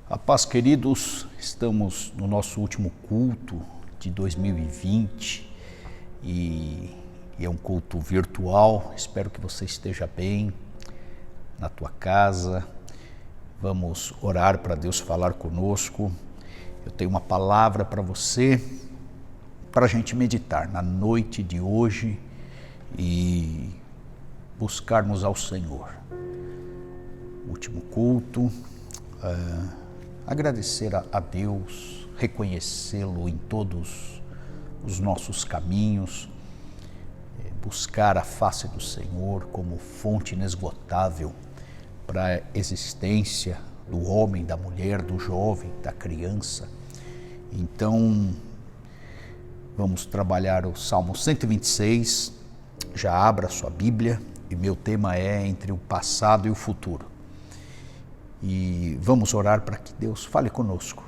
A paz, queridos, estamos no nosso último culto de 2020 e é um culto virtual. Espero que você esteja bem na tua casa. Vamos orar para Deus falar conosco. Eu tenho uma palavra para você, para a gente meditar na noite de hoje e buscarmos ao Senhor. Último culto, agradecer a Deus, reconhecê-lo em todos os nossos caminhos, buscar a face do Senhor como fonte inesgotável para a existência do homem, da mulher, do jovem, da criança. Então, vamos trabalhar o Salmo 126, já abra sua Bíblia, e meu tema é entre o passado e o futuro. E vamos orar para que Deus fale conosco.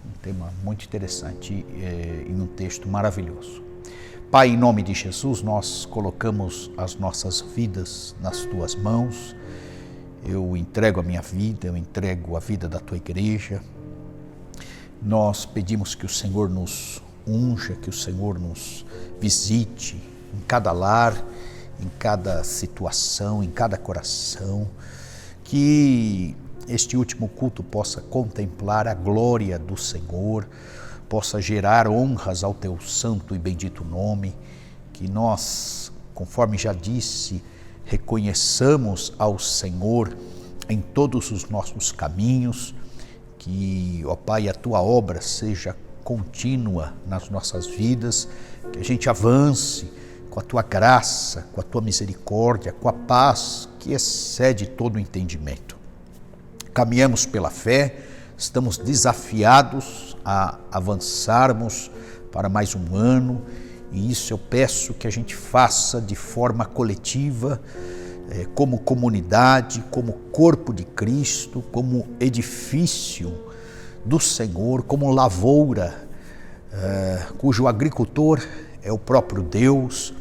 Um tema muito interessante e um texto maravilhoso. Pai, em nome de Jesus, nós colocamos as nossas vidas nas tuas mãos. Eu entrego a minha vida, eu entrego a vida da tua igreja. Nós pedimos que o Senhor nos unja, que o Senhor nos visite em cada lar, em cada situação, em cada coração, que este último culto possa contemplar a glória do Senhor, possa gerar honras ao teu santo e bendito nome, que nós, conforme já disse, reconheçamos ao Senhor em todos os nossos caminhos, que, ó Pai, a tua obra seja contínua nas nossas vidas, que a gente avance com a tua graça, com a tua misericórdia, com a paz que excede todo o entendimento. Caminhamos pela fé, estamos desafiados a avançarmos para mais um ano, e isso eu peço que a gente faça de forma coletiva, como comunidade, como corpo de Cristo, como edifício do Senhor, como lavoura, cujo agricultor é o próprio Deus.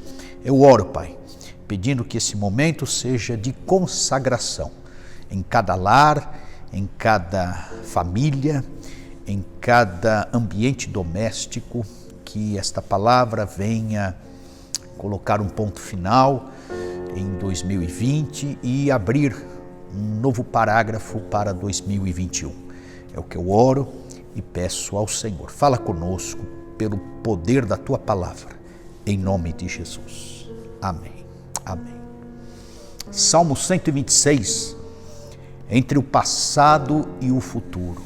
Eu oro, Pai, pedindo que esse momento seja de consagração em cada lar, em cada família, em cada ambiente doméstico, que esta palavra venha colocar um ponto final em 2020 e abrir um novo parágrafo para 2021. É o que eu oro e peço ao Senhor. Fala conosco pelo poder da tua palavra, em nome de Jesus. Amém. Amém. Salmo 126, entre o passado e o futuro.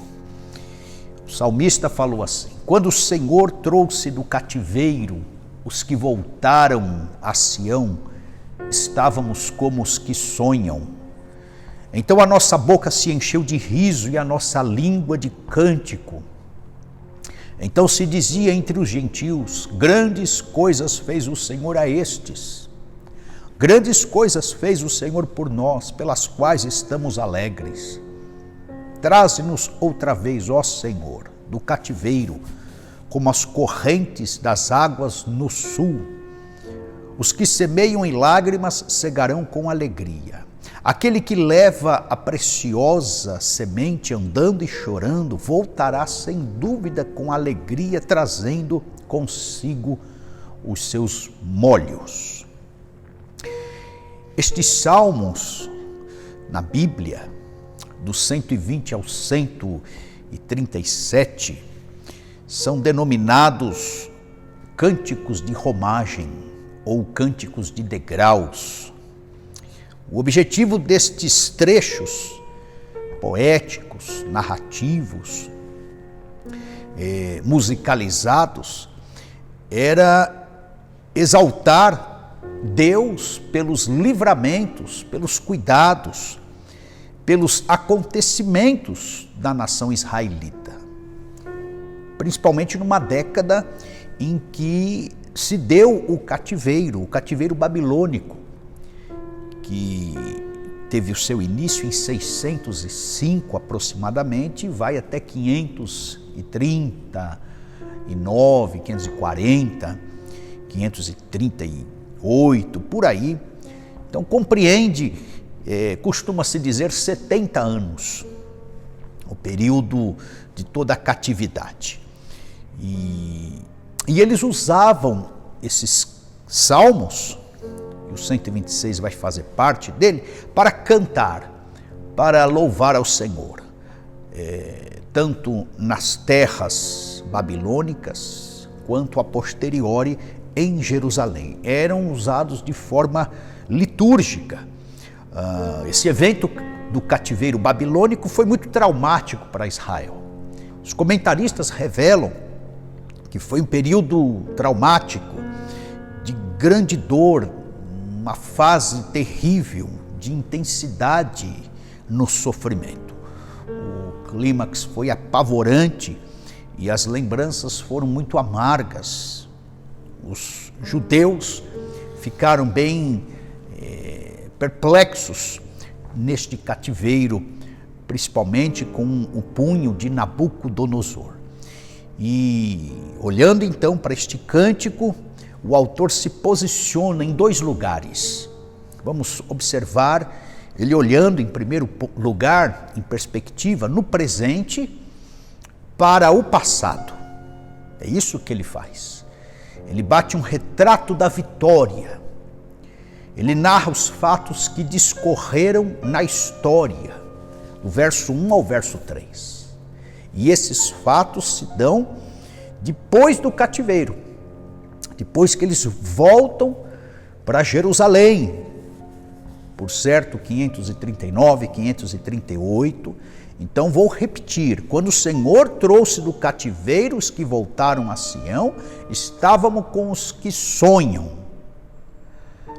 O salmista falou assim: quando o Senhor trouxe do cativeiro os que voltaram a Sião, estávamos como os que sonham. Então a nossa boca se encheu de riso e a nossa língua de cântico. Então se dizia entre os gentios: grandes coisas fez o Senhor a estes. Grandes coisas fez o Senhor por nós, pelas quais estamos alegres. Traze-nos outra vez, ó Senhor, do cativeiro, como as correntes das águas no sul. Os que semeiam em lágrimas cegarão com alegria. Aquele que leva a preciosa semente andando e chorando, voltará sem dúvida com alegria, trazendo consigo os seus molhos. Estes salmos na Bíblia, do 120 ao 137, são denominados cânticos de romagem ou cânticos de degraus. O objetivo destes trechos poéticos, narrativos, musicalizados, era exaltar Deus pelos livramentos, pelos cuidados, pelos acontecimentos da nação israelita, principalmente numa década em que se deu o cativeiro babilônico, que teve o seu início em 605 aproximadamente, e vai até 539, 540, 538, por aí. Então compreende, costuma-se dizer 70 anos. o período de toda a catividade. E eles usavam esses salmos, e o 126 vai fazer parte dele, para cantar, para louvar ao Senhor, tanto nas terras babilônicas, quanto a posteriori em Jerusalém. Eram usados de forma litúrgica. Esse evento do cativeiro babilônico foi muito traumático para Israel. Os comentaristas revelam que foi um período traumático, de grande dor, uma fase terrível de intensidade no sofrimento. O clímax foi apavorante e as lembranças foram muito amargas. Os judeus ficaram bem perplexos neste cativeiro, principalmente com o punho de Nabucodonosor. E olhando então para este cântico, o autor se posiciona em dois lugares. Vamos observar ele olhando em primeiro lugar, em perspectiva, no presente para o passado. É isso que ele faz. Ele bate um retrato da vitória. Ele narra os fatos que discorreram na história, do verso 1 ao verso 3. E esses fatos se dão depois do cativeiro, depois que eles voltam para Jerusalém, por certo, 539, 538. Então vou repetir, quando o Senhor trouxe do cativeiro os que voltaram a Sião, estávamos com os que sonham.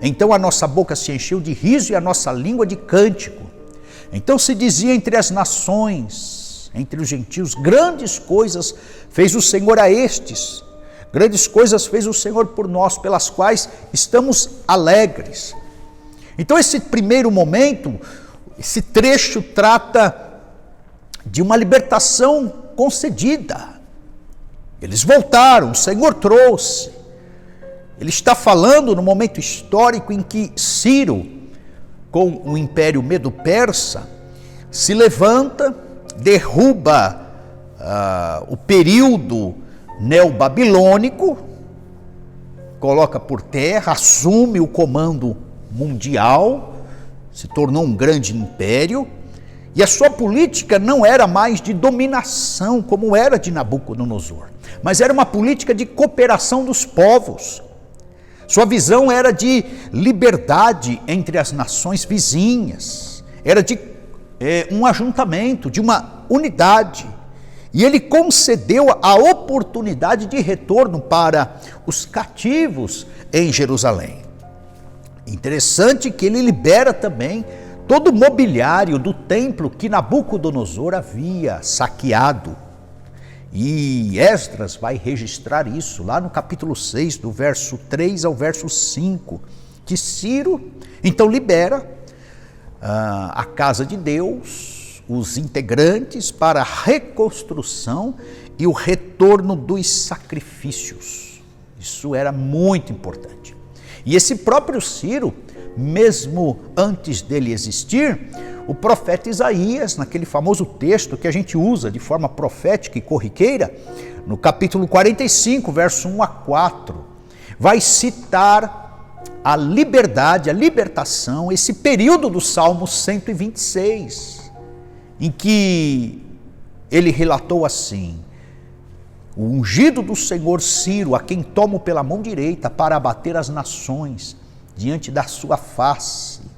Então a nossa boca se encheu de riso e a nossa língua de cântico. Então se dizia entre as nações, entre os gentios, grandes coisas fez o Senhor a estes, grandes coisas fez o Senhor por nós, pelas quais estamos alegres. Então esse primeiro momento, esse trecho trata de uma libertação concedida. Eles voltaram, o Senhor trouxe. Ele está falando no momento histórico em que Ciro, com o Império Medo-Persa, se levanta, derruba o período neobabilônico, coloca por terra, assume o comando mundial, se tornou um grande império, e a sua política não era mais de dominação, como era de Nabucodonosor, mas era uma política de cooperação dos povos. Sua visão era de liberdade entre as nações vizinhas, era de um ajuntamento, de uma unidade. E ele concedeu a oportunidade de retorno para os cativos em Jerusalém. Interessante que ele libera também todo o mobiliário do templo que Nabucodonosor havia saqueado. E Esdras vai registrar isso lá no capítulo 6, do verso 3 ao verso 5, que Ciro então libera a casa de Deus, os integrantes, para a reconstrução e o retorno dos sacrifícios. Isso era muito importante. E esse próprio Ciro, mesmo antes dele existir, o profeta Isaías, naquele famoso texto que a gente usa de forma profética e corriqueira, no capítulo 45, verso 1 a 4, vai citar a liberdade, a libertação, esse período do Salmo 126, em que ele relatou assim: o ungido do Senhor Ciro, a quem tomo pela mão direita para abater as nações diante da sua face.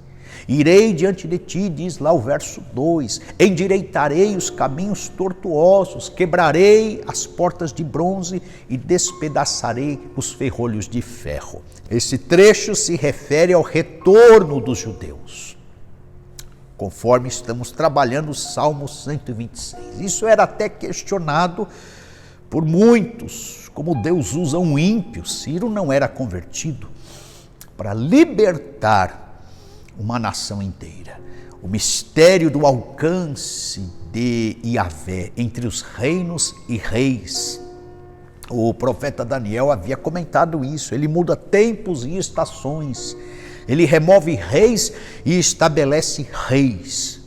Irei diante de ti, diz lá o verso 2, endireitarei os caminhos tortuosos, quebrarei as portas de bronze e despedaçarei os ferrolhos de ferro. Esse trecho se refere ao retorno dos judeus, conforme estamos trabalhando o Salmo 126. Isso era até questionado por muitos, como Deus usa um ímpio. Ciro não era convertido para libertar uma nação inteira. O mistério do alcance de Yahvé entre os reinos e reis. O profeta Daniel havia comentado isso. Ele muda tempos e estações. Ele remove reis e estabelece reis.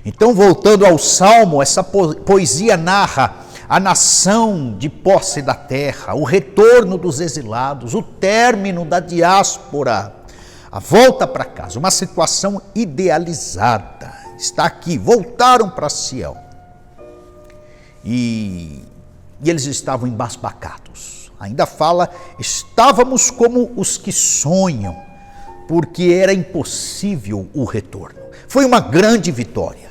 Então, voltando ao Salmo, essa poesia narra a nação de posse da terra, o retorno dos exilados, o término da diáspora, a volta para casa, uma situação idealizada. Está aqui, voltaram para Sião. E eles estavam embasbacados. Ainda fala, estávamos como os que sonham, porque era impossível o retorno. Foi uma grande vitória.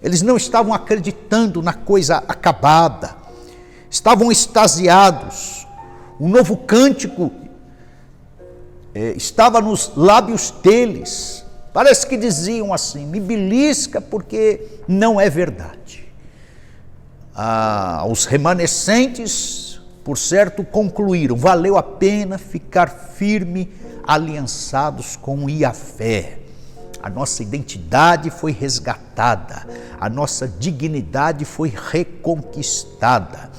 Eles não estavam acreditando na coisa acabada, estavam extasiados. Um novo cântico estava nos lábios deles. Parece que diziam assim: me belisca porque não é verdade. Os remanescentes, por certo, concluíram: valeu a pena ficar firme, aliançados com Yahvé. A nossa identidade foi resgatada, a nossa dignidade foi reconquistada.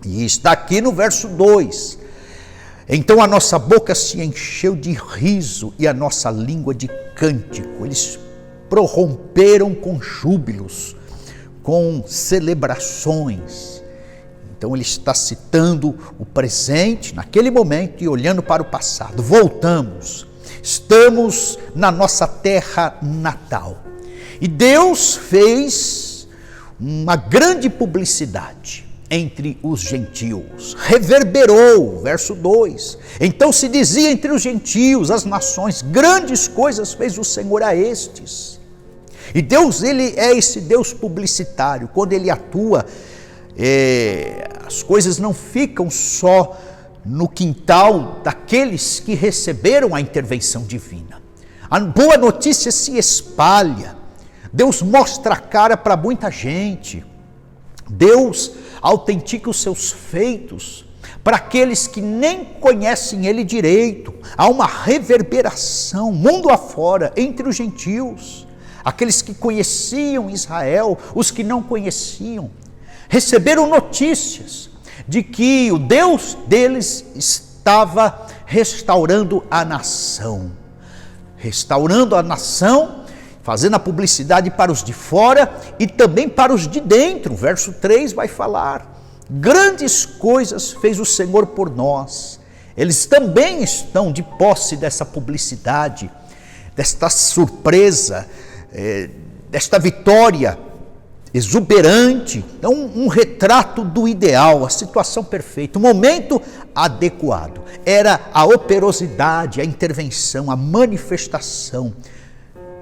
E está aqui no verso 2. Então a nossa boca se encheu de riso e a nossa língua de cântico. Eles prorromperam com júbilos, com celebrações. Então ele está citando o presente naquele momento e olhando para o passado. Voltamos, estamos na nossa terra natal. E Deus fez uma grande publicidade entre os gentios, reverberou, verso 2, então se dizia entre os gentios, as nações, grandes coisas fez o Senhor a estes. E Deus, ele é esse Deus publicitário. Quando ele atua, as coisas não ficam só no quintal daqueles que receberam a intervenção divina. A boa notícia se espalha, Deus mostra a cara para muita gente, Deus autentica os seus feitos para aqueles que nem conhecem ele direito. Há uma reverberação mundo afora entre os gentios, aqueles que conheciam Israel, os que não conheciam, receberam notícias de que o Deus deles estava restaurando a nação, fazendo a publicidade para os de fora e também para os de dentro. Verso 3 vai falar: grandes coisas fez o Senhor por nós. Eles também estão de posse dessa publicidade, desta surpresa, desta vitória exuberante. Então, um retrato do ideal, a situação perfeita, o momento adequado. Era a operosidade, a intervenção, a manifestação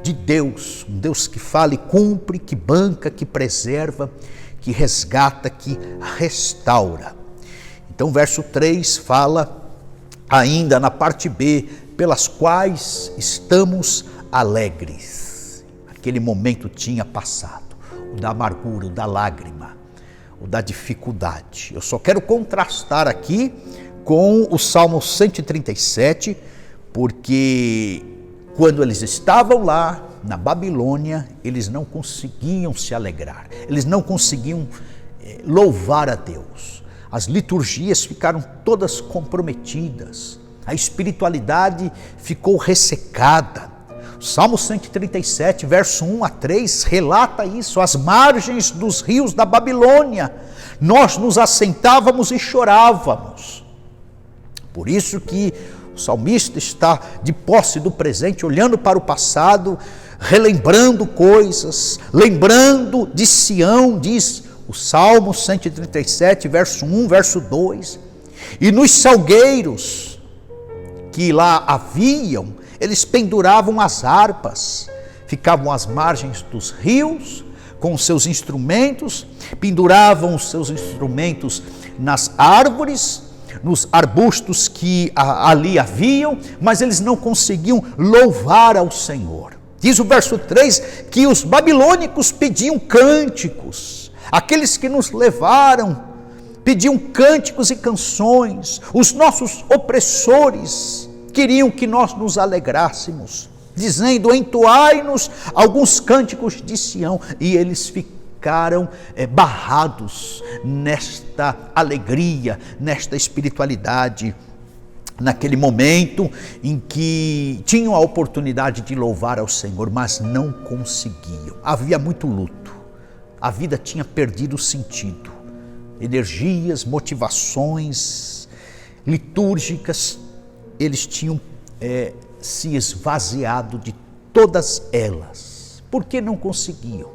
de Deus, um Deus que fala e cumpre, que banca, que preserva, que resgata, que restaura. Então, verso 3 fala ainda na parte B, pelas quais estamos alegres. Aquele momento tinha passado, o da amargura, o da lágrima, o da dificuldade. Eu só quero contrastar aqui com o Salmo 137, porque quando eles estavam lá na Babilônia, eles não conseguiam se alegrar, eles não conseguiam louvar a Deus. As liturgias ficaram todas comprometidas, a espiritualidade ficou ressecada. O Salmo 137, verso 1 a 3, relata isso: às margens dos rios da Babilônia, nós nos assentávamos e chorávamos. Por isso que o salmista está de posse do presente, olhando para o passado, relembrando coisas, lembrando de Sião, diz o Salmo 137, verso 1, verso 2. E nos salgueiros que lá haviam, eles penduravam as harpas, ficavam às margens dos rios com os seus instrumentos, penduravam os seus instrumentos nas árvores, nos arbustos que ali haviam, mas eles não conseguiam louvar ao Senhor. Diz o verso 3 que os babilônicos pediam cânticos, aqueles que nos levaram pediam cânticos e canções, os nossos opressores queriam que nós nos alegrássemos, dizendo: entoai-nos alguns cânticos de Sião, e eles ficaram barrados nesta alegria, nesta espiritualidade naquele momento em que tinham a oportunidade de louvar ao Senhor, mas não conseguiam. Havia muito luto, a vida tinha perdido sentido, energias, motivações litúrgicas, eles tinham se esvaziado de todas elas. Por que não conseguiam?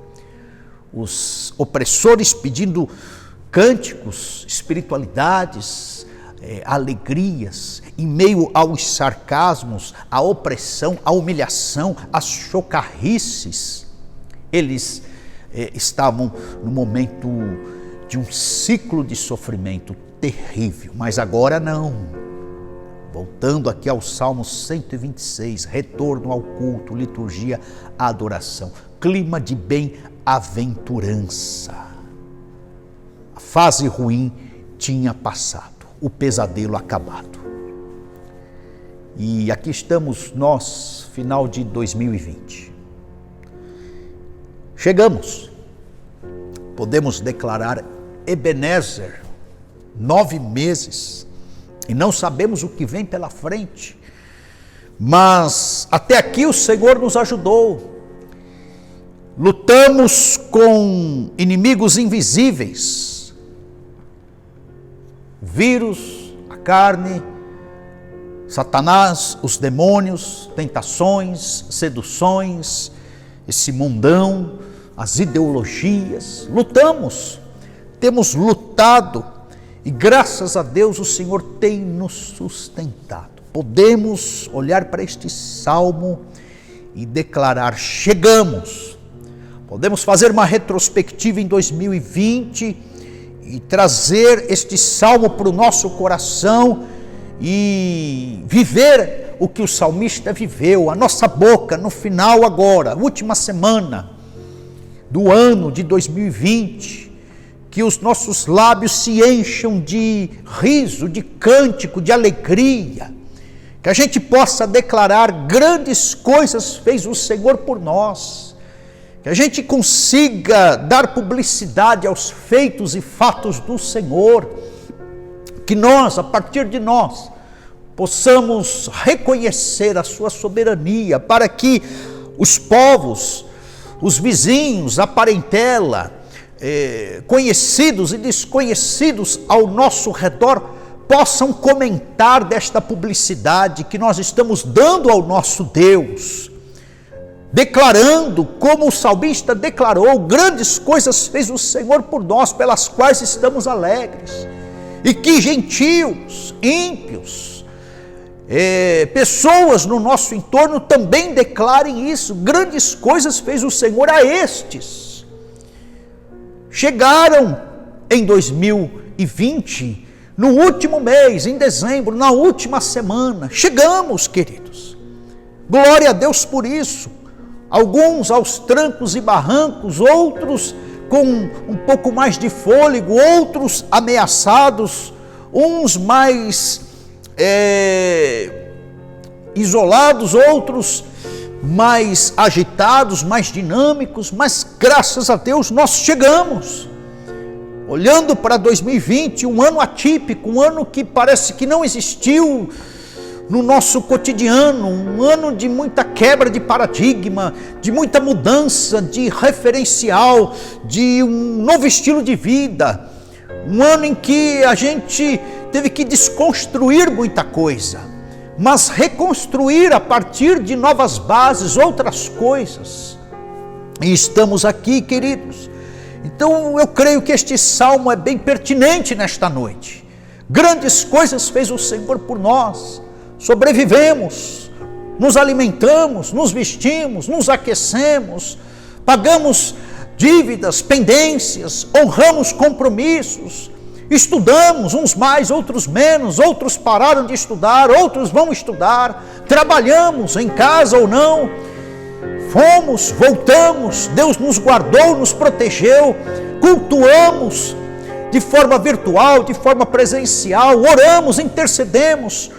Os opressores pedindo cânticos, espiritualidades, alegrias, em meio aos sarcasmos, à opressão, à humilhação, às chocarrices, eles estavam no momento de um ciclo de sofrimento terrível, mas agora não. Voltando aqui ao Salmo 126, retorno ao culto, liturgia, adoração, clima de bem-aventurança. A fase ruim tinha passado, o pesadelo acabado. E aqui estamos nós, final de 2020. Chegamos, podemos declarar Ebenezer, 9 meses, e não sabemos o que vem pela frente, mas até aqui o Senhor nos ajudou. Lutamos com inimigos invisíveis, o vírus, a carne, Satanás, os demônios, tentações, seduções, esse mundão, as ideologias. Lutamos, temos lutado, e graças a Deus o Senhor tem nos sustentado. Podemos olhar para este salmo e declarar: chegamos. Podemos fazer uma retrospectiva em 2020 e trazer este salmo para o nosso coração e viver o que o salmista viveu. A nossa boca no final agora, última semana do ano de 2020, que os nossos lábios se encham de riso, de cântico, de alegria, que a gente possa declarar: grandes coisas fez o Senhor por nós, que a gente consiga dar publicidade aos feitos e fatos do Senhor, que nós, a partir de nós, possamos reconhecer a sua soberania, para que os povos, os vizinhos, a parentela, conhecidos e desconhecidos ao nosso redor, possam comentar desta publicidade que nós estamos dando ao nosso Deus, declarando, como o salmista declarou: grandes coisas fez o Senhor por nós, pelas quais estamos alegres. E que gentios, ímpios, pessoas no nosso entorno também declarem isso: grandes coisas fez o Senhor a estes. Chegaram em 2020, no último mês, em dezembro, na última semana. Chegamos, queridos. Glória a Deus por isso. Alguns aos trancos e barrancos, outros com um pouco mais de fôlego, outros ameaçados, uns mais isolados, outros mais agitados, mais dinâmicos, mas graças a Deus nós chegamos. Olhando para 2020, um ano atípico, um ano que parece que não existiu no nosso cotidiano, um ano de muita quebra de paradigma, de muita mudança de referencial, de um novo estilo de vida, um ano em que a gente teve que desconstruir muita coisa, mas reconstruir a partir de novas bases, outras coisas. E estamos aqui, queridos. Então eu creio que este salmo é bem pertinente nesta noite. Grandes coisas fez o Senhor por nós. Sobrevivemos, nos alimentamos, nos vestimos, nos aquecemos, pagamos dívidas, pendências, honramos compromissos, estudamos, uns mais, outros menos, outros pararam de estudar, outros vão estudar, trabalhamos em casa ou não, fomos, voltamos, Deus nos guardou, nos protegeu, cultuamos de forma virtual, de forma presencial, oramos, intercedemos.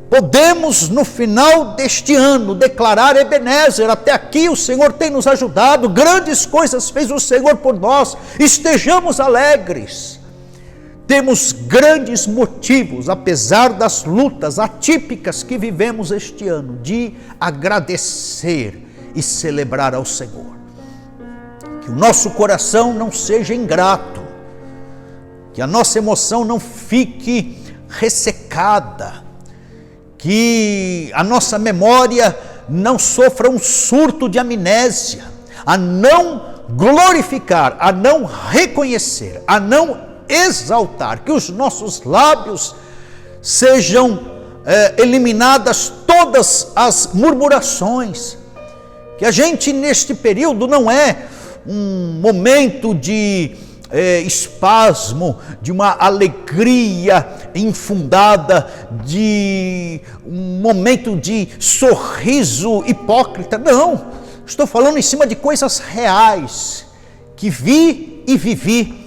Podemos no final deste ano declarar: Ebenezer, até aqui o Senhor tem nos ajudado, grandes coisas fez o Senhor por nós, estejamos alegres. temos grandes motivos, apesar das lutas atípicas que vivemos este ano, de agradecer e celebrar ao Senhor. Que o nosso coração não seja ingrato, que a nossa emoção não fique ressecada, que a nossa memória não sofra um surto de amnésia, a não glorificar, a não reconhecer, a não exaltar, que os nossos lábios sejam eliminadas todas as murmurações, que a gente neste período não é um momento de espasmo, de uma alegria infundada, de um momento de sorriso hipócrita, não, estou falando em cima de coisas reais, que vi e vivi,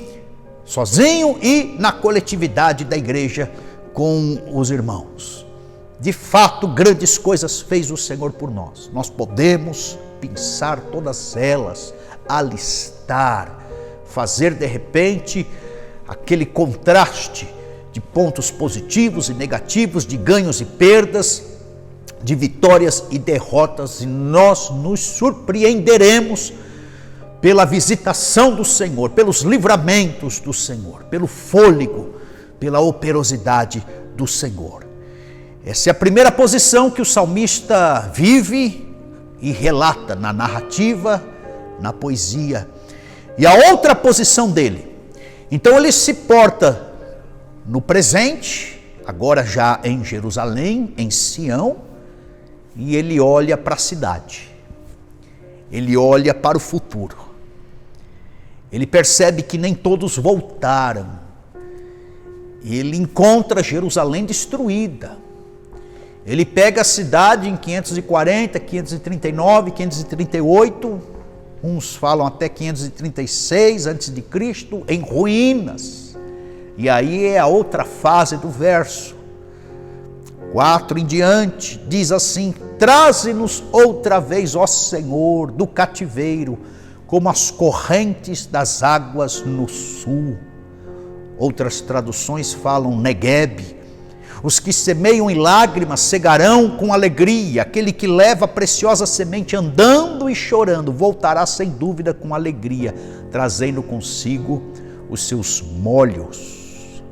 sozinho e na coletividade da igreja com os irmãos. De fato, grandes coisas fez o Senhor por nós. Nós podemos pensar todas elas, alistar, fazer de repente aquele contraste de pontos positivos e negativos, de ganhos e perdas, de vitórias e derrotas, e nós nos surpreenderemos pela visitação do Senhor, pelos livramentos do Senhor, pelo fôlego, pela operosidade do Senhor. Essa é a primeira posição que o salmista vive e relata na narrativa, na poesia. E a outra posição dele, então ele se porta no presente, agora já em Jerusalém, em Sião, e ele olha para a cidade, ele olha para o futuro. Ele percebe que nem todos voltaram. Ele encontra Jerusalém destruída. Ele pega a cidade em 540, 539, 538, uns falam até 536 a.C., em ruínas. E aí é a outra fase do verso 4 em diante, diz assim: traze-nos outra vez, ó Senhor, do cativeiro, como as correntes das águas no sul. Outras traduções falam Neguebe. Os que semeiam em lágrimas cegarão com alegria. Aquele que leva a preciosa semente andando e chorando voltará sem dúvida com alegria, trazendo consigo os seus molhos.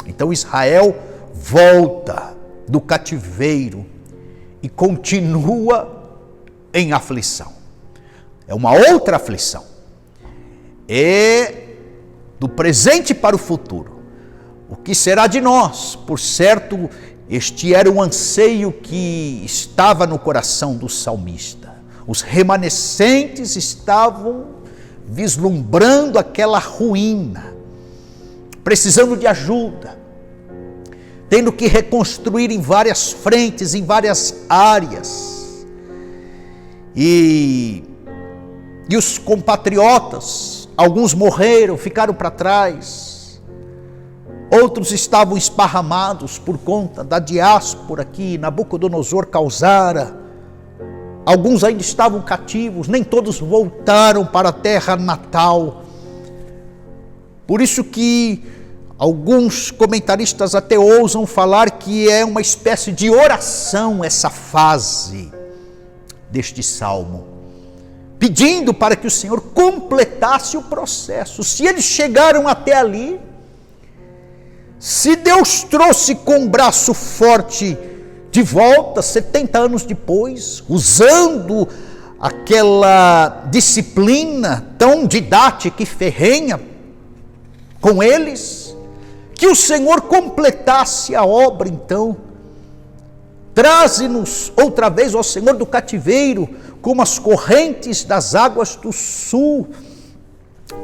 Então Israel volta do cativeiro e continua em aflição. É uma outra aflição. É do presente para o futuro. O que será de nós? Por certo, este era um anseio que estava no coração do salmista. Os remanescentes estavam vislumbrando aquela ruína, precisando de ajuda, tendo que reconstruir em várias frentes, em várias áreas. E os compatriotas, alguns morreram, ficaram para trás, outros estavam esparramados por conta da diáspora que Nabucodonosor causara, alguns ainda estavam cativos, nem todos voltaram para a terra natal. Por isso que alguns comentaristas até ousam falar que é uma espécie de oração essa fase deste salmo, pedindo para que o Senhor completasse o processo. Se eles chegaram até ali, se Deus trouxe com um braço forte de volta, 70 anos depois, usando aquela disciplina tão didática e ferrenha com eles, que o Senhor completasse a obra então. Traze-nos outra vez, ó Senhor, do cativeiro, como as correntes das águas do sul.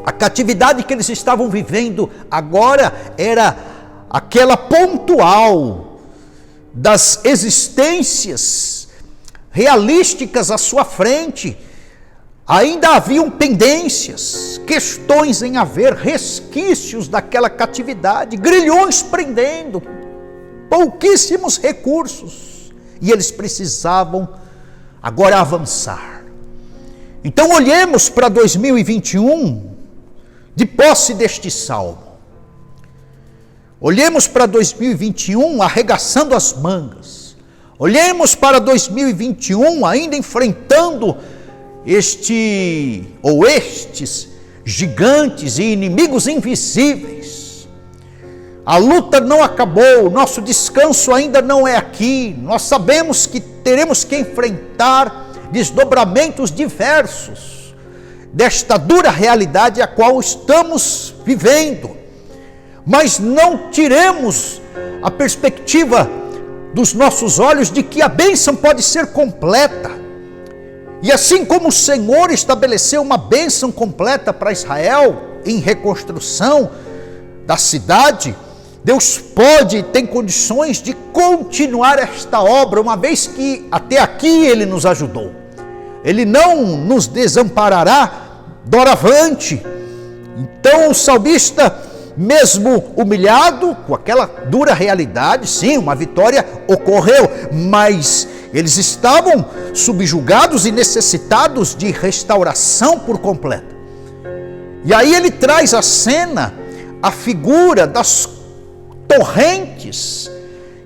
A catividade que eles estavam vivendo agora era aquela pontual das existências realísticas à sua frente. Ainda haviam pendências, questões em haver, resquícios daquela catividade, grilhões prendendo, pouquíssimos recursos. E eles precisavam agora avançar. Então olhemos para 2021 de posse deste salmo. Olhemos para 2021 arregaçando as mangas. Olhemos para 2021 ainda enfrentando estes gigantes e inimigos invisíveis. A luta não acabou, nosso descanso ainda não é aqui. Nós sabemos que teremos que enfrentar desdobramentos diversos desta dura realidade a qual estamos vivendo. Mas não tiremos a perspectiva dos nossos olhos de que a bênção pode ser completa. E assim como o Senhor estabeleceu uma bênção completa para Israel em reconstrução da cidade, Deus pode, tem condições de continuar esta obra, uma vez que até aqui Ele nos ajudou. Ele não nos desamparará doravante. Então o salmista, mesmo humilhado com aquela dura realidade, sim, uma vitória ocorreu, mas eles estavam subjugados e necessitados de restauração por completo. E aí ele traz à cena a figura das torrentes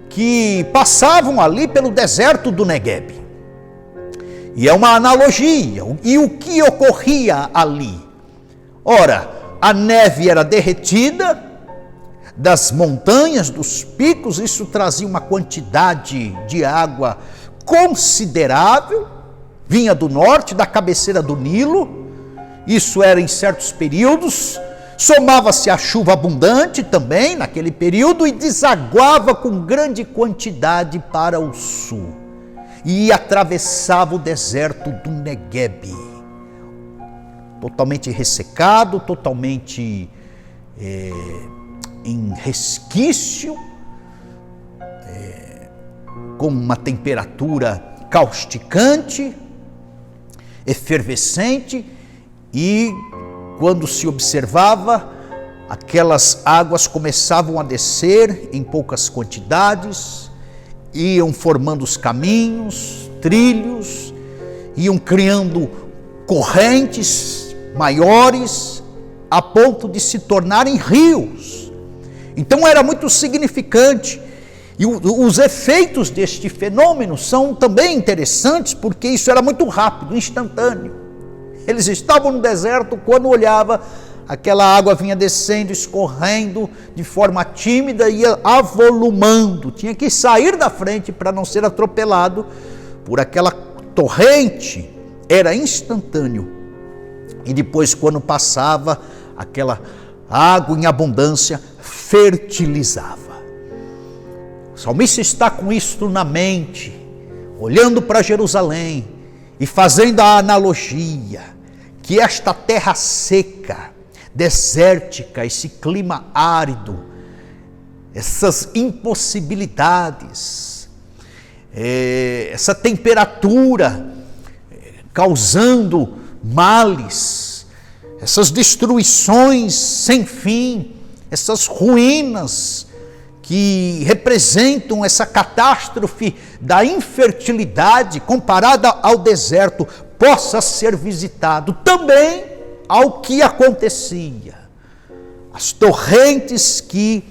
que passavam ali pelo deserto do Negueb. E é uma analogia. E o que ocorria ali? Ora, a neve era derretida das montanhas, dos picos, isso trazia uma quantidade de água considerável, vinha do norte, da cabeceira do Nilo, isso era em certos períodos, somava-se a chuva abundante também naquele período e desaguava com grande quantidade para o sul e atravessava o deserto do Negueb, totalmente ressecado, totalmente em resquício, com uma temperatura causticante, efervescente, e quando se observava, aquelas águas começavam a descer em poucas quantidades, iam formando os caminhos, trilhos, iam criando correntes maiores, a ponto de se tornarem rios. Então era muito significante. E os efeitos deste fenômeno são também interessantes, porque isso era muito rápido, instantâneo. Eles estavam no deserto, quando olhava, aquela água vinha descendo, escorrendo de forma tímida, ia avolumando. Tinha que sair da frente para não ser atropelado por aquela torrente. Era instantâneo. E depois, quando passava, aquela água em abundância fertilizava. O salmista está com isto na mente, olhando para Jerusalém e fazendo a analogia que esta terra seca, desértica, esse clima árido, essas impossibilidades, essa temperatura causando males, essas destruições sem fim, essas ruínas que representam essa catástrofe da infertilidade comparada ao deserto, possa ser visitado também ao que acontecia. As torrentes que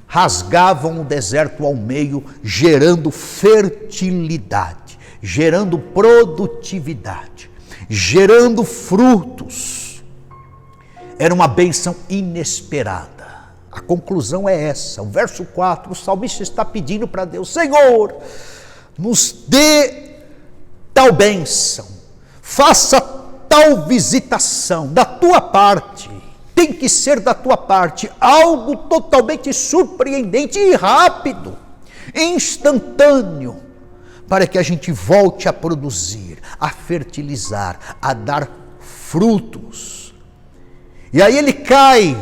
rasgavam o deserto ao meio, gerando fertilidade, gerando produtividade, gerando frutos. Era uma bênção inesperada. A conclusão é essa, o verso 4, o salmista está pedindo para Deus: Senhor, nos dê tal bênção, faça tal visitação da tua parte, tem que ser da tua parte, algo totalmente surpreendente e rápido, instantâneo, para que a gente volte a produzir, a fertilizar, a dar frutos. E aí ele cai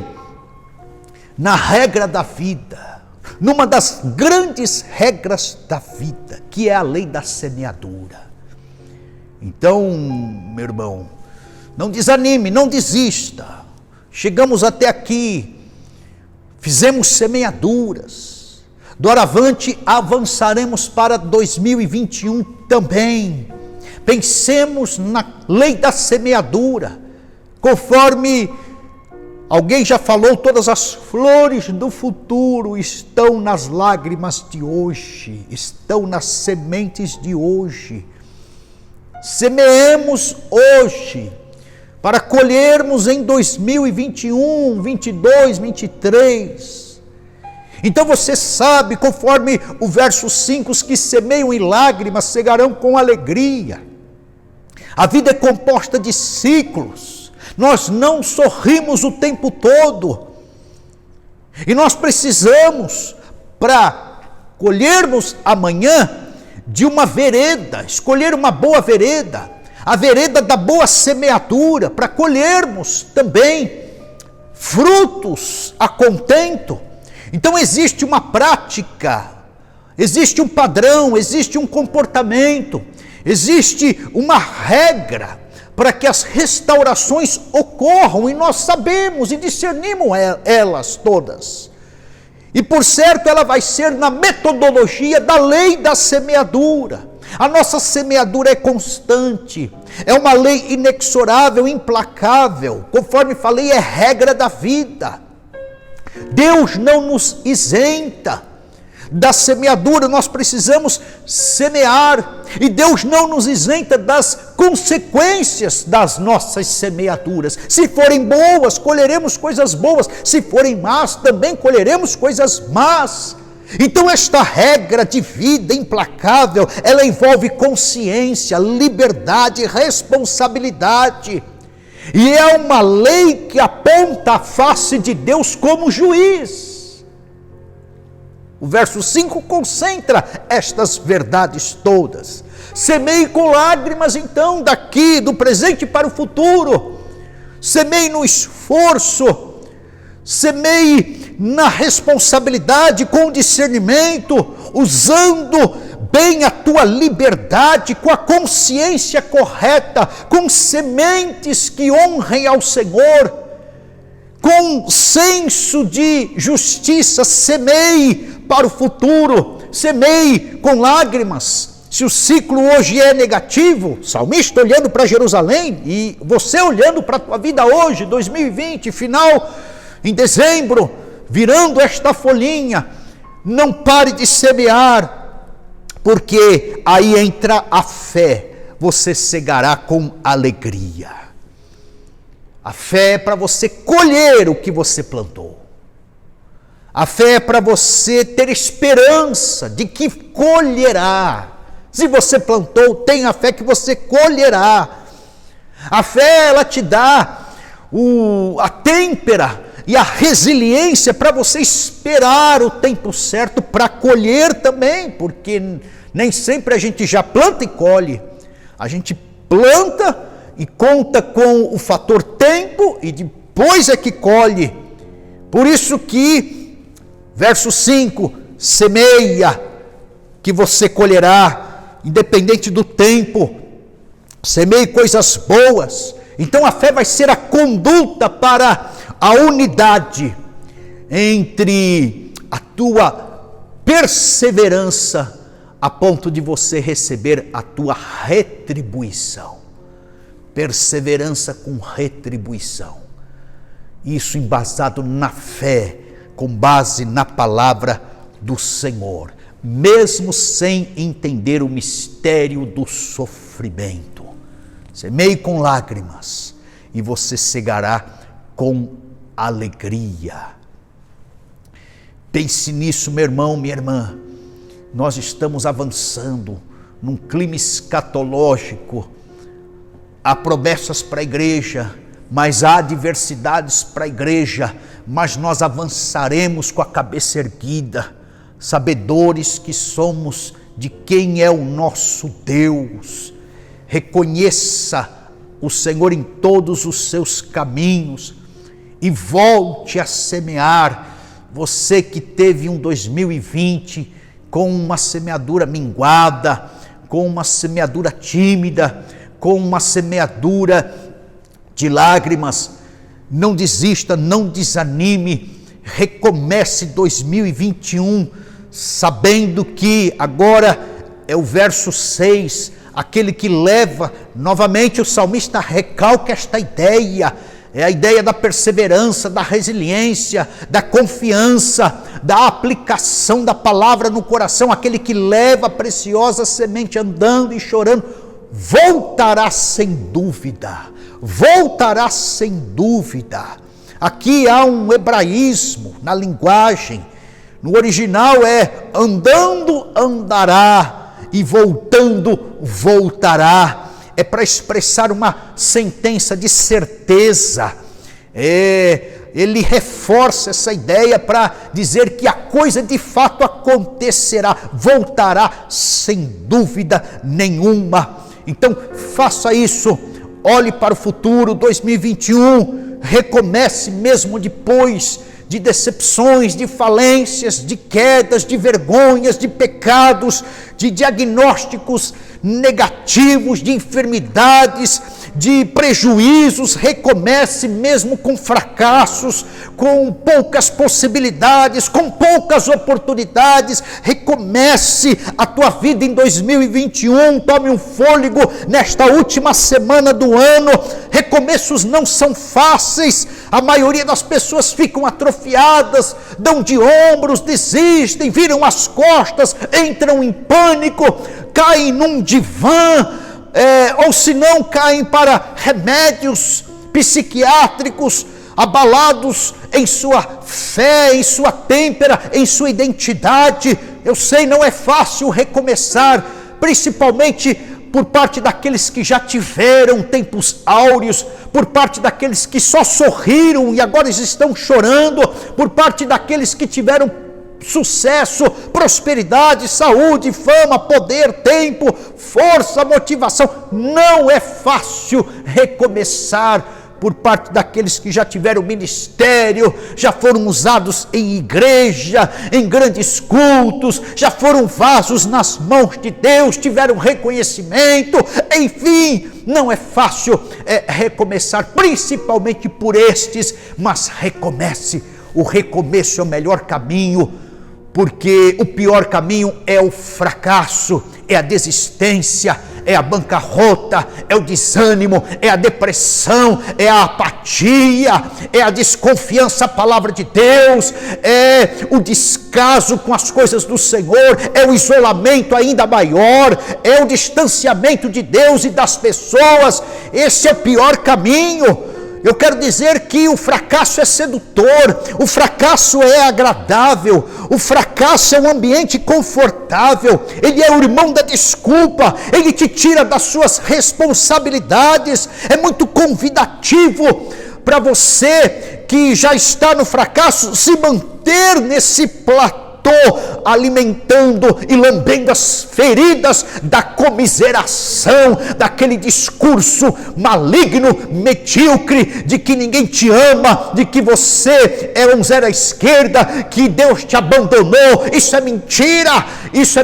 na regra da vida, numa das grandes regras da vida, que é a lei da semeadura. Então, meu irmão, não desanime, não desista. Chegamos até aqui, fizemos semeaduras, doravante avançaremos para 2021 também. Pensemos na lei da semeadura, conforme Alguém já falou, todas as flores do futuro estão nas lágrimas de hoje, estão nas sementes de hoje. Semeemos hoje, para colhermos em 2021, 22, 23. Então você sabe, conforme o verso 5, os que semeiam em lágrimas cegarão com alegria. A vida é composta de ciclos. Nós não sorrimos o tempo todo. E nós precisamos, para colhermos amanhã, de uma vereda, escolher uma boa vereda, a vereda da boa semeadura, para colhermos também frutos a contento. Então existe uma prática, existe um padrão, existe um comportamento, existe uma regra para que as restaurações ocorram, e nós sabemos e discernimos elas todas. E por certo ela vai ser na metodologia da lei da semeadura. A nossa semeadura é constante, é uma lei inexorável, implacável, conforme falei, é regra da vida. Deus não nos isenta da semeadura, nós precisamos semear, e Deus não nos isenta das consequências das nossas semeaduras. Se forem boas, colheremos coisas boas, se forem más, também colheremos coisas más. Então esta regra de vida implacável, ela envolve consciência, liberdade, responsabilidade, e é uma lei que aponta a face de Deus como juiz. O verso 5 concentra estas verdades todas. Semeie com lágrimas, então, daqui, do presente para o futuro. Semeie no esforço, semeie na responsabilidade, com discernimento, usando bem a tua liberdade, com a consciência correta, com sementes que honrem ao Senhor, com senso de justiça. Semeie para o futuro, semeie com lágrimas. Se o ciclo hoje é negativo, o salmista olhando para Jerusalém, e você olhando para a tua vida hoje, 2020, final em dezembro, virando esta folhinha, não pare de semear, porque aí entra a fé, você cegará com alegria. A fé é para você colher o que você plantou. A fé é para você ter esperança de que colherá. Se você plantou, tenha fé que você colherá. A fé, ela te dá a têmpera e a resiliência para você esperar o tempo certo para colher também, porque nem sempre a gente já planta e colhe. A gente planta e conta com o fator tempo e depois é que colhe. Por isso que verso 5, semeia que você colherá, independente do tempo. Semeie coisas boas. Então a fé vai ser a conduta para a unidade entre a tua perseverança a ponto de você receber a tua retribuição. Perseverança com retribuição. Isso embasado na fé, com base na palavra do Senhor, mesmo sem entender o mistério do sofrimento. Semeie com lágrimas e você cegará com alegria. Pense nisso, meu irmão, minha irmã. Nós estamos avançando num clima escatológico. Há promessas para a igreja, mas há adversidades para a igreja, mas nós avançaremos com a cabeça erguida, sabedores que somos de quem é o nosso Deus. Reconheça o Senhor em todos os seus caminhos e volte a semear. Você que teve um 2020 com uma semeadura minguada, com uma semeadura tímida, com uma semeadura de lágrimas, não desista, não desanime, recomece 2021, sabendo que agora é o verso 6, aquele que leva, novamente o salmista recalca esta ideia, É a ideia da perseverança, da resiliência, da confiança, da aplicação da palavra no coração. Aquele que leva a preciosa semente andando e chorando, voltará sem dúvida. Voltará sem dúvida. Aqui há um hebraísmo na linguagem. No original é andando, andará, e voltando, voltará. É para expressar uma sentença de certeza. Ele reforça essa ideia para dizer que a coisa de fato acontecerá, voltará sem dúvida nenhuma. Então faça isso, olhe para o futuro, 2021, recomece mesmo depois de decepções, de falências, de quedas, de vergonhas, de pecados, de diagnósticos negativos, de enfermidades, de prejuízos. Recomece mesmo com fracassos, com poucas possibilidades, com poucas oportunidades. Recomece a tua vida em 2021, tome um fôlego nesta última semana do ano. Recomeços não são fáceis, a maioria das pessoas ficam atrofiadas, dão de ombros, desistem, viram as costas, entram em pânico, caem num divã, ou se não caem para remédios psiquiátricos, abalados em sua fé, em sua têmpera, em sua identidade. Eu sei, não é fácil recomeçar, principalmente por parte daqueles que já tiveram tempos áureos, por parte daqueles que só sorriram e agora estão chorando, por parte daqueles que tiveram sucesso, prosperidade, saúde, fama, poder, tempo, força, motivação. Não é fácil recomeçar por parte daqueles que já tiveram ministério, já foram usados em igreja, em grandes cultos, já foram vasos nas mãos de Deus, tiveram reconhecimento. Enfim, não é fácil recomeçar, principalmente por estes, mas recomece. O recomeço é o melhor caminho, porque o pior caminho é o fracasso, é a desistência, é a bancarrota, é o desânimo, é a depressão, é a apatia, é a desconfiança à palavra de Deus, é o descaso com as coisas do Senhor, é o isolamento ainda maior, é o distanciamento de Deus e das pessoas. Esse é o pior caminho. Eu quero dizer que o fracasso é sedutor, o fracasso é agradável, o fracasso é um ambiente confortável, ele é o irmão da desculpa, ele te tira das suas responsabilidades. É muito convidativo para você que já está no fracasso se manter nesse platô, alimentando e lambendo as feridas da comiseração, daquele discurso maligno, medíocre, de que ninguém te ama, de que você é um zero à esquerda, que Deus te abandonou. Isso é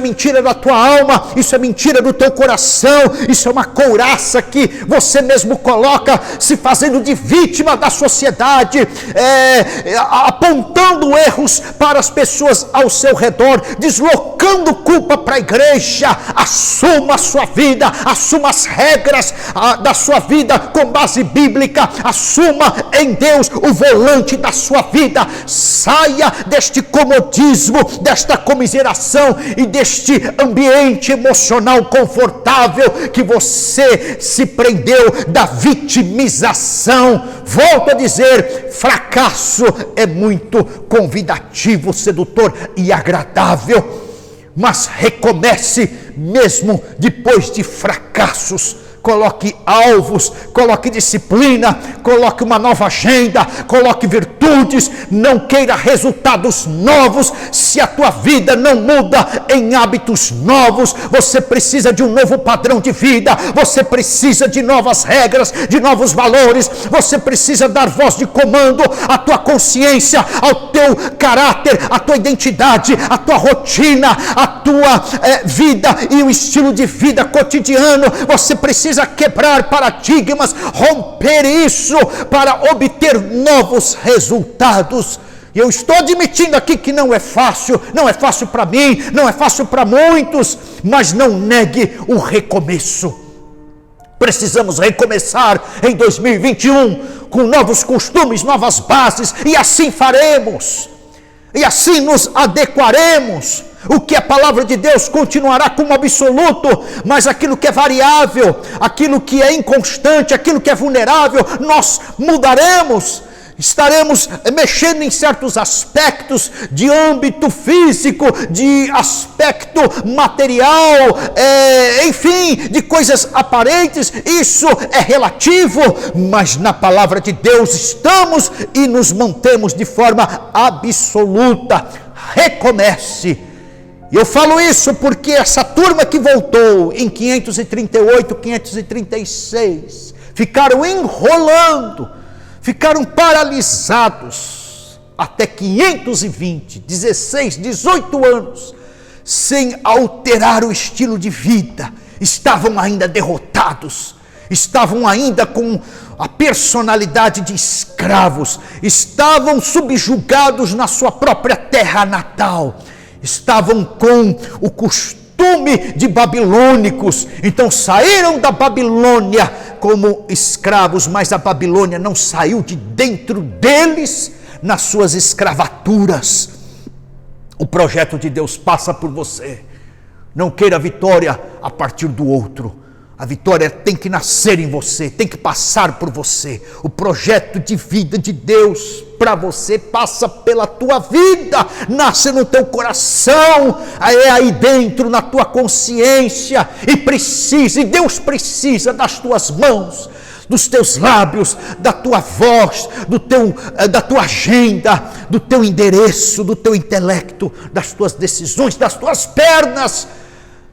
mentira da tua alma, isso é mentira do teu coração, isso é uma couraça que você mesmo coloca, se fazendo de vítima da sociedade, apontando erros para as pessoas ao seu redor, deslocando culpa para a igreja. Assuma a sua vida, assuma as regras da sua vida com base bíblica, assuma em Deus o volante da sua vida. Saia deste comodismo, desta comiseração e deste ambiente emocional confortável que você se prendeu, da vitimização. Volto a dizer, fracasso é muito convidativo, sedutor e agradável, mas recomece mesmo depois de fracassos. Coloque alvos, coloque disciplina, coloque uma nova agenda, coloque virtudes. Não queira resultados novos se a tua vida não muda em hábitos novos. Você precisa de um novo padrão de vida, você precisa de novas regras, de novos valores. Você precisa dar voz de comando à tua consciência, ao teu caráter, à tua identidade, à tua rotina, à tua vida e o estilo de vida cotidiano. Você precisa quebrar paradigmas, romper isso para obter novos resultados. E eu estou admitindo aqui que não é fácil para mim, não é fácil para muitos, mas não negue o recomeço. Precisamos recomeçar em 2021 com novos costumes, novas bases, e assim faremos, e assim nos adequaremos. O que a palavra de Deus continuará como absoluto, mas aquilo que é variável, aquilo que é inconstante, aquilo que é vulnerável, nós mudaremos. Estaremos mexendo em certos aspectos de âmbito físico, de aspecto material, enfim, de coisas aparentes. Isso é relativo, mas na palavra de Deus estamos e nos mantemos de forma absoluta. Recomece. E eu falo isso porque essa turma que voltou em 538, 536, ficaram enrolando, ficaram paralisados até 520, 16, 18 anos, sem alterar o estilo de vida. Estavam ainda derrotados, estavam ainda com a personalidade de escravos, estavam subjugados na sua própria terra natal, estavam com o costume de babilônicos. Então saíram da Babilônia como escravos, mas a Babilônia não saiu de dentro deles nas suas escravaturas. O projeto de Deus passa por você. Não queira vitória a partir do outro. A vitória tem que nascer em você, tem que passar por você. O projeto de vida de Deus para você passa pela tua vida, nasce no teu coração, é aí dentro, na tua consciência, e Deus precisa das tuas mãos, dos teus lábios, da tua voz, da tua agenda, do teu endereço, do teu intelecto, das tuas decisões, das tuas pernas.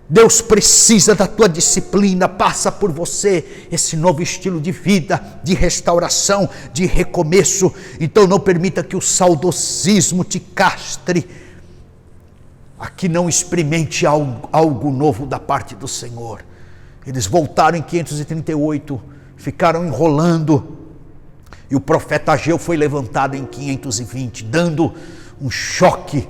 Deus precisa da tua disciplina, passa por você esse novo estilo de vida, de restauração, de recomeço. Então não permita que o saudosismo te castre. Aqui não experimente algo novo da parte do Senhor. Eles voltaram em 538, ficaram enrolando, e o profeta Ageu foi levantado em 520, dando um choque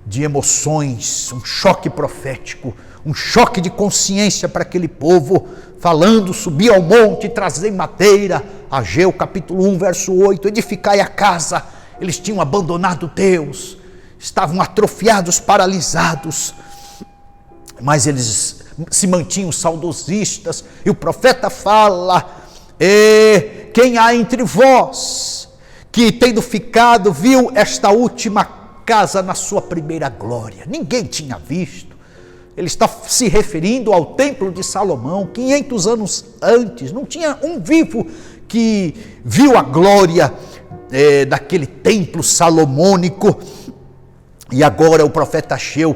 de emoções, um choque profético, um choque de consciência para aquele povo, falando: subir ao monte, trazer madeira. Ageu capítulo 1, verso 8, edificai a casa. Eles tinham abandonado Deus, estavam atrofiados, paralisados, mas eles se mantinham saudosistas, e o profeta fala: quem há entre vós que, tendo ficado, viu esta última casa na sua primeira glória? Ninguém tinha visto. Ele está se referindo ao templo de Salomão, 500 anos antes. Não tinha um vivo que viu a glória daquele templo salomônico. E agora o profeta Ageu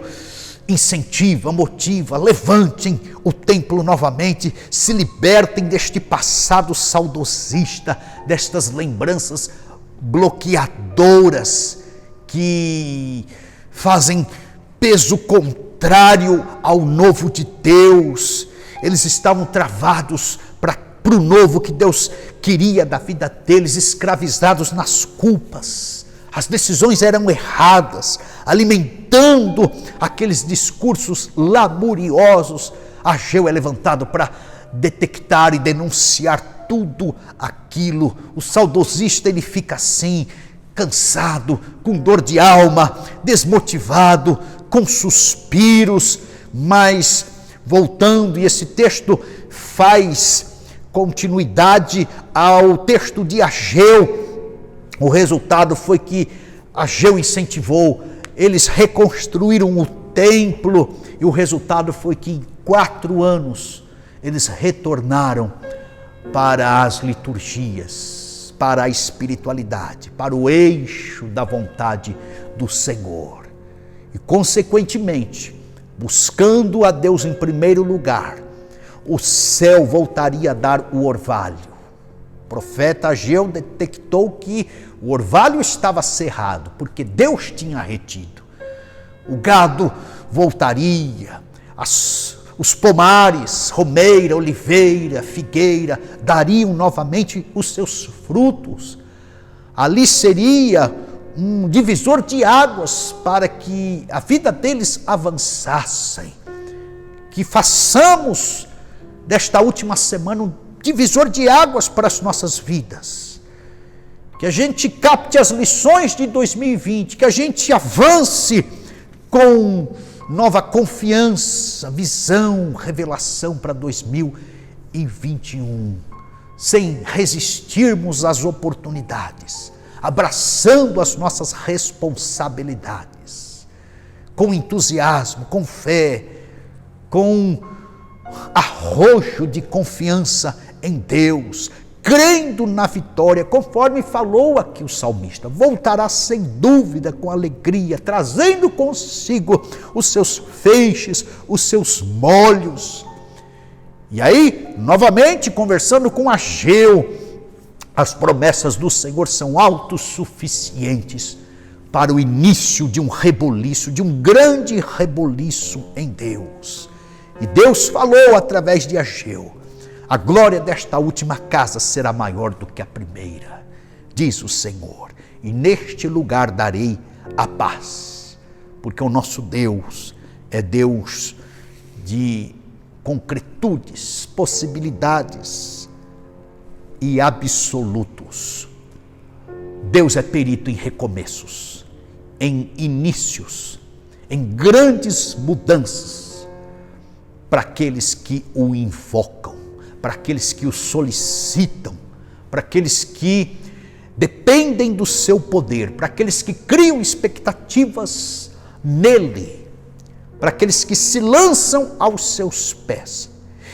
incentiva, motiva: levantem o templo novamente, se libertem deste passado saudosista, destas lembranças bloqueadoras que fazem peso contrário ao novo de Deus. Eles estavam travados para o novo que Deus queria da vida deles, escravizados nas culpas. As decisões eram erradas, alimentando aqueles discursos lamuriosos. Ageu é levantado para detectar e denunciar tudo aquilo. O saudosista, ele fica assim, cansado, com dor de alma, desmotivado, com suspiros. Mas voltando, e esse texto faz continuidade ao texto de Ageu, o resultado foi que Ageu incentivou, eles reconstruíram o templo, e o resultado foi que em 4 anos eles retornaram para as liturgias, para a espiritualidade, para o eixo da vontade do Senhor. E consequentemente, buscando a Deus em primeiro lugar, o céu voltaria a dar o orvalho. O profeta Ageu detectou que o orvalho estava cerrado, porque Deus tinha retido. O gado voltaria, os pomares, romeira, oliveira, figueira, dariam novamente os seus frutos. Ali seria um divisor de águas para que a vida deles avançassem. Que façamos desta última semana um divisor de águas para as nossas vidas. Que a gente capte as lições de 2020, que a gente avance com nova confiança, visão, revelação para 2021, sem resistirmos às oportunidades, abraçando as nossas responsabilidades, com entusiasmo, com fé, com arrojo de confiança em Deus, crendo na vitória, conforme falou aqui o salmista. Voltará sem dúvida com alegria, trazendo consigo os seus feixes, os seus molhos. E aí, novamente, conversando com Ageu, as promessas do Senhor são autossuficientes para o início de um reboliço, de um grande reboliço em Deus. E Deus falou através de Ageu: a glória desta última casa será maior do que a primeira, diz o Senhor, e neste lugar darei a paz, porque o nosso Deus é Deus de concretudes, possibilidades e absolutos. Deus é perito em recomeços, em inícios, em grandes mudanças, para aqueles que o invocam, para aqueles que o solicitam, para aqueles que dependem do seu poder, para aqueles que criam expectativas nele, para aqueles que se lançam aos seus pés.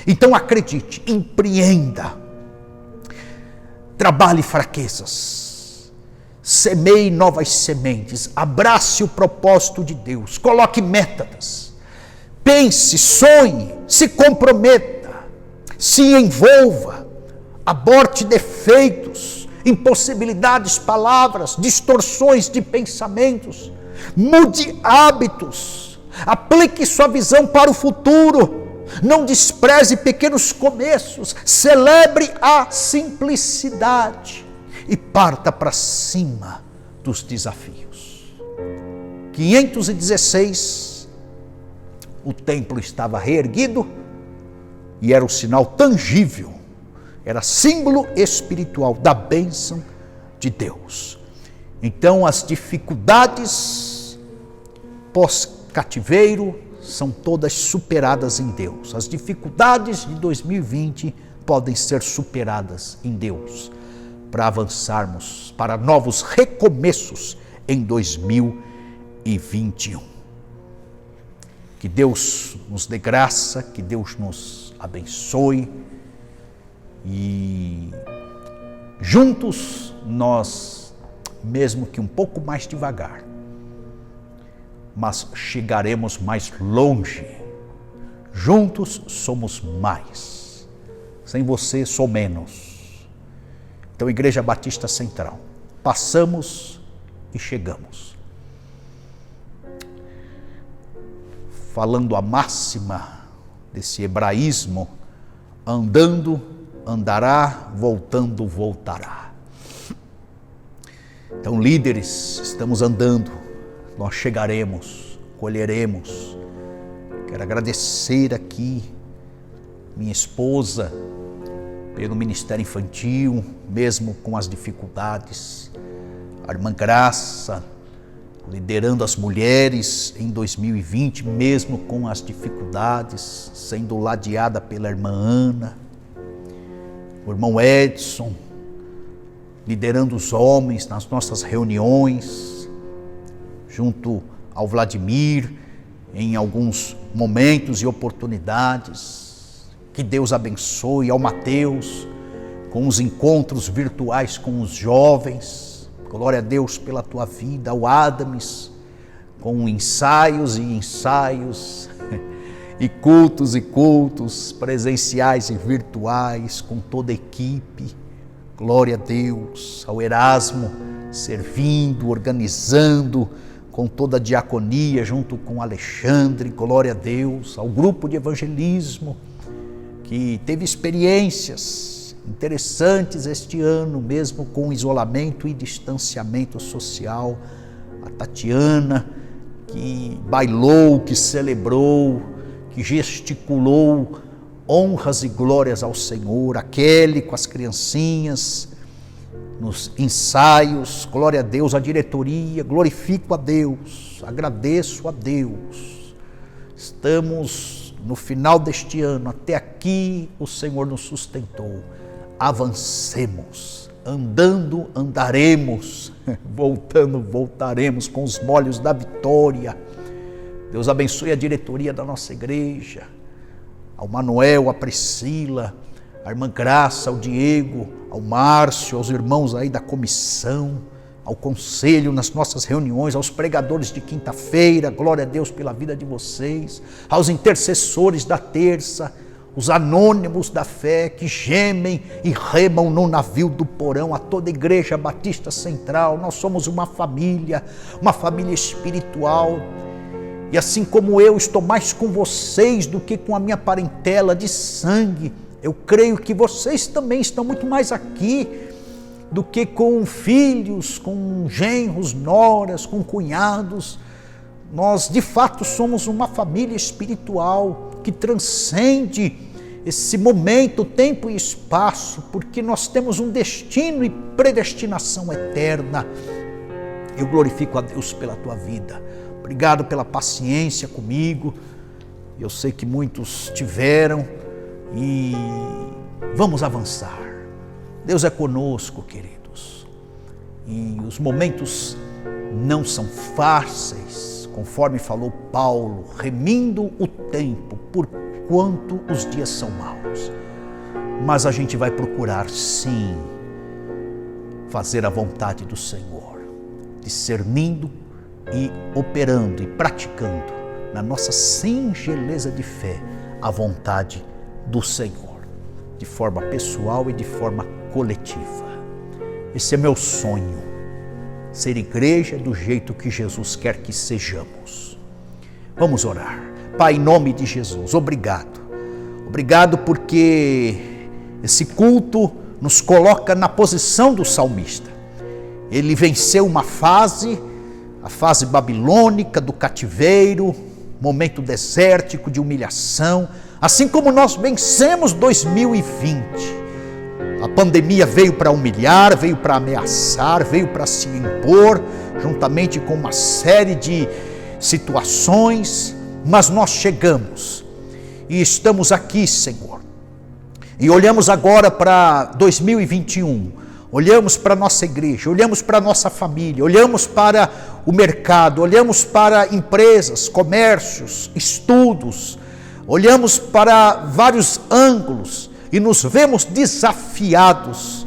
Então acredite, empreenda, trabalhe fraquezas, semeie novas sementes, abrace o propósito de Deus, coloque metas, pense, sonhe, se comprometa, se envolva, aborte defeitos, impossibilidades, palavras, distorções de pensamentos, mude hábitos, aplique sua visão para o futuro, não despreze pequenos começos, celebre a simplicidade e parta para cima dos desafios. 516, o templo estava reerguido e era um sinal tangível, era símbolo espiritual da bênção de Deus. Então as dificuldades pós-cativeiro são todas superadas em Deus. As dificuldades de 2020 podem ser superadas em Deus, para avançarmos para novos recomeços em 2021. Que Deus nos dê graça, que Deus nos abençoe e juntos nós, mesmo que um pouco mais devagar, mas chegaremos mais longe. Juntos somos mais. Sem você sou menos. Então, Igreja Batista Central, passamos e chegamos. Falando a máxima desse hebraísmo, andando, andará, voltando, voltará. Então, líderes, estamos andando, nós chegaremos, colheremos. Quero agradecer aqui minha esposa pelo Ministério Infantil, mesmo com as dificuldades, a irmã Graça liderando as mulheres em 2020, mesmo com as dificuldades, sendo ladeada pela irmã Ana, o irmão Edson liderando os homens nas nossas reuniões, junto ao Vladimir, em alguns momentos e oportunidades. Que Deus abençoe, ao Mateus, com os encontros virtuais com os jovens. Glória a Deus pela tua vida, ao Adames, com ensaios e ensaios, e cultos presenciais e virtuais, com toda a equipe. Glória a Deus, ao Erasmo, servindo, organizando, com toda a diaconia, junto com Alexandre, glória a Deus, ao grupo de evangelismo, que teve experiências interessantes este ano, mesmo com isolamento e distanciamento social, a Tatiana, que bailou, que celebrou, que gesticulou honras e glórias ao Senhor, a Kelly com as criancinhas, nos ensaios, glória a Deus, a diretoria, glorifico a Deus, agradeço a Deus. Estamos no final deste ano, até aqui o Senhor nos sustentou. Avancemos, andando, andaremos, voltando, voltaremos com os molhos da vitória. Deus abençoe a diretoria da nossa igreja, ao Manuel, a Priscila, a irmã Graça, ao Diego, ao Márcio, aos irmãos aí da comissão, ao conselho nas nossas reuniões, aos pregadores de quinta-feira, glória a Deus pela vida de vocês, aos intercessores da terça, os anônimos da fé que gemem e remam no navio do porão, a toda a Igreja Batista Central. Nós somos uma família espiritual. E assim como eu estou mais com vocês do que com a minha parentela de sangue, eu creio que vocês também estão muito mais aqui do que com filhos, com genros, noras, com cunhados. Nós de fato somos uma família espiritual que transcende esse momento, tempo e espaço, porque nós temos um destino e predestinação eterna. Eu glorifico a Deus pela tua vida. Obrigado pela paciência comigo. Eu sei que muitos tiveram e vamos avançar. Deus é conosco, queridos. E os momentos não são fáceis, conforme falou Paulo, remindo o tempo, porquanto os dias são maus. Mas a gente vai procurar, sim, fazer a vontade do Senhor, discernindo e operando e praticando na nossa singeleza de fé a vontade do Senhor, de forma pessoal e de forma coletiva. Esse é meu sonho, ser igreja do jeito que Jesus quer que sejamos. Vamos orar. Pai, em nome de Jesus, obrigado. Obrigado porque esse culto nos coloca na posição do salmista. Ele venceu uma fase, a fase babilônica do cativeiro, momento desértico de humilhação, assim como nós vencemos 2020. A pandemia veio para humilhar, veio para ameaçar, veio para se impor, juntamente com uma série de situações, mas nós chegamos e estamos aqui, Senhor. E olhamos agora para 2021, olhamos para a nossa igreja, olhamos para a nossa família, olhamos para o mercado, olhamos para empresas, comércios, estudos, olhamos para vários ângulos e nos vemos desafiados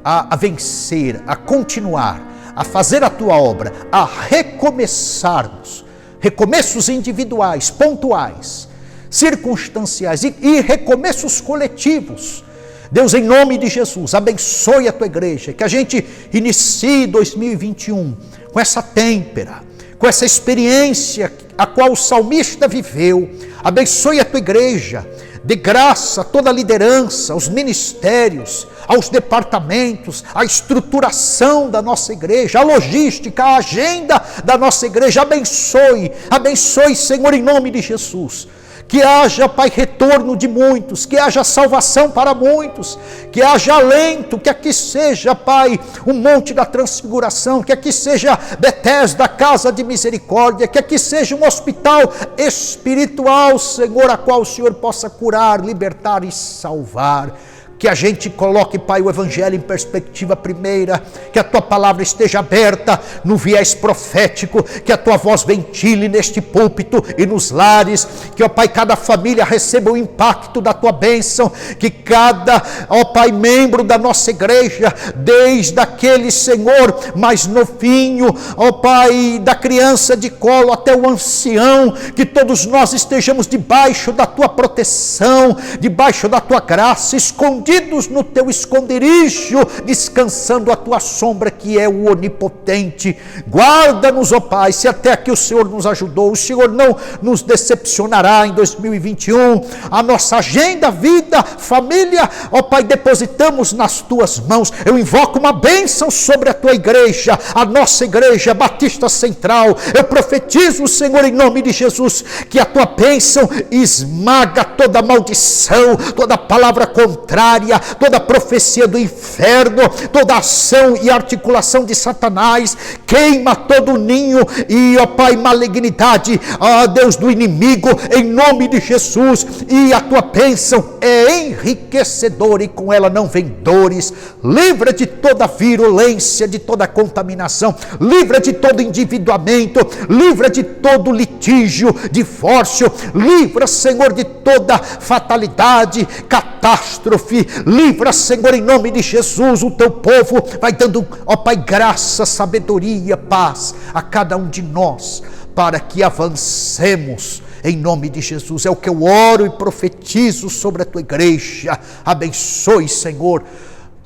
a vencer, a continuar, a fazer a tua obra, a recomeçarmos, recomeços individuais, pontuais, circunstanciais e recomeços coletivos. Deus, em nome de Jesus, abençoe a tua igreja, que a gente inicie 2021 com essa têmpera, com essa experiência a qual o salmista viveu. Abençoe a tua igreja, dê graça a toda a liderança, aos ministérios, aos departamentos, a estruturação da nossa igreja, a logística, a agenda da nossa igreja. Abençoe, Senhor, em nome de Jesus. Que haja, Pai, retorno de muitos, que haja salvação para muitos, que haja alento, que aqui seja, Pai, o Monte da Transfiguração, que aqui seja Betesda, casa de misericórdia, que aqui seja um hospital espiritual, Senhor, a qual o Senhor possa curar, libertar e salvar. Que a gente coloque, Pai, o Evangelho em perspectiva primeira, que a Tua palavra esteja aberta no viés profético, que a Tua voz ventile neste púlpito e nos lares, que, ó Pai, cada família receba o impacto da Tua bênção, que cada, ó Pai, membro da nossa igreja, desde aquele, Senhor, mais novinho, ó Pai, da criança de colo até o ancião, que todos nós estejamos debaixo da Tua proteção, debaixo da Tua graça, escondidos escondidos no teu esconderijo, descansando a tua sombra, que é o onipotente. Guarda-nos, ó Pai, se até aqui o Senhor nos ajudou, o Senhor não nos decepcionará em 2021. A nossa agenda, vida, família, ó Pai, depositamos nas tuas mãos. Eu invoco uma bênção sobre a tua igreja, a nossa igreja Batista Central. Eu profetizo, Senhor, em nome de Jesus, que a tua bênção esmaga toda maldição, toda palavra contrária, toda profecia do inferno, toda ação e articulação de Satanás. Queima todo o ninho e, ó Pai, malignidade, ó Deus, do inimigo, em nome de Jesus. E a tua bênção é enriquecedora e com ela não vem dores. Livra de toda virulência, de toda contaminação, livra de todo endividamento, livra de todo litígio, divórcio, livra, Senhor, de toda fatalidade, catástrofe. Livra, Senhor, em nome de Jesus, o teu povo. Vai dando, ó Pai, graça, sabedoria, paz a cada um de nós, para que avancemos em nome de Jesus. É o que eu oro e profetizo sobre a tua igreja. Abençoe, Senhor,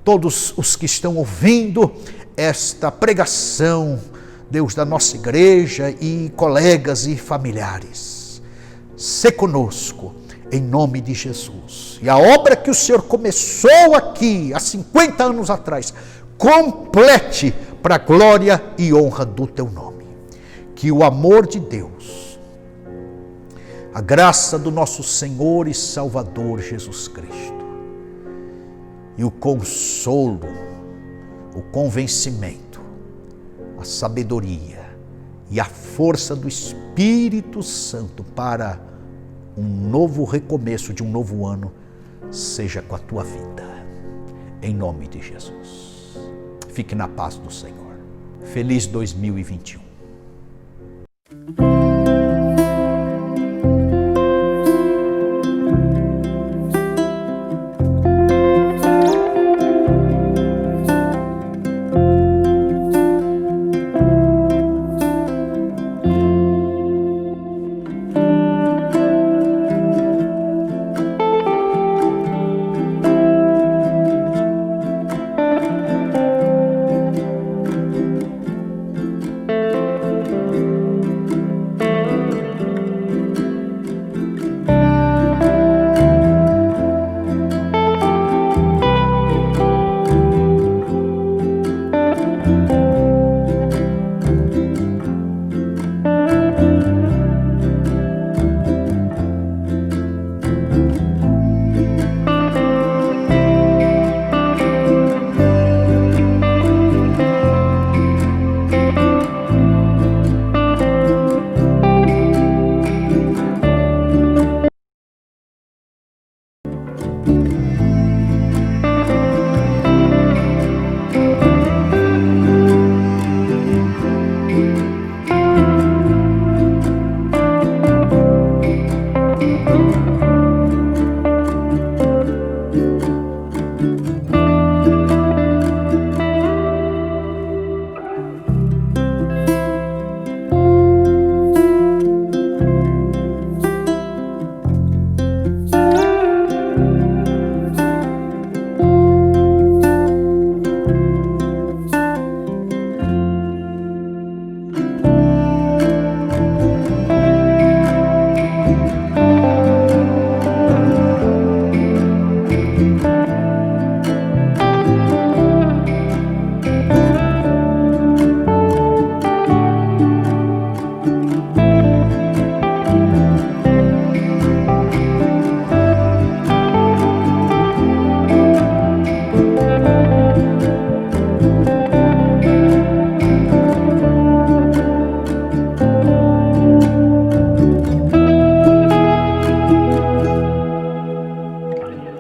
todos os que estão ouvindo esta pregação, Deus, da nossa igreja, e colegas e familiares. Sê conosco, em nome de Jesus. E a obra que o Senhor começou aqui há 50 anos atrás, complete para a glória e honra do teu nome. Que o amor de Deus, a graça do nosso Senhor e Salvador Jesus Cristo, e o consolo, o convencimento, a sabedoria e a força do Espírito Santo para um novo recomeço de um novo ano, seja com a tua vida, em nome de Jesus. Fique na paz do Senhor. Feliz 2021.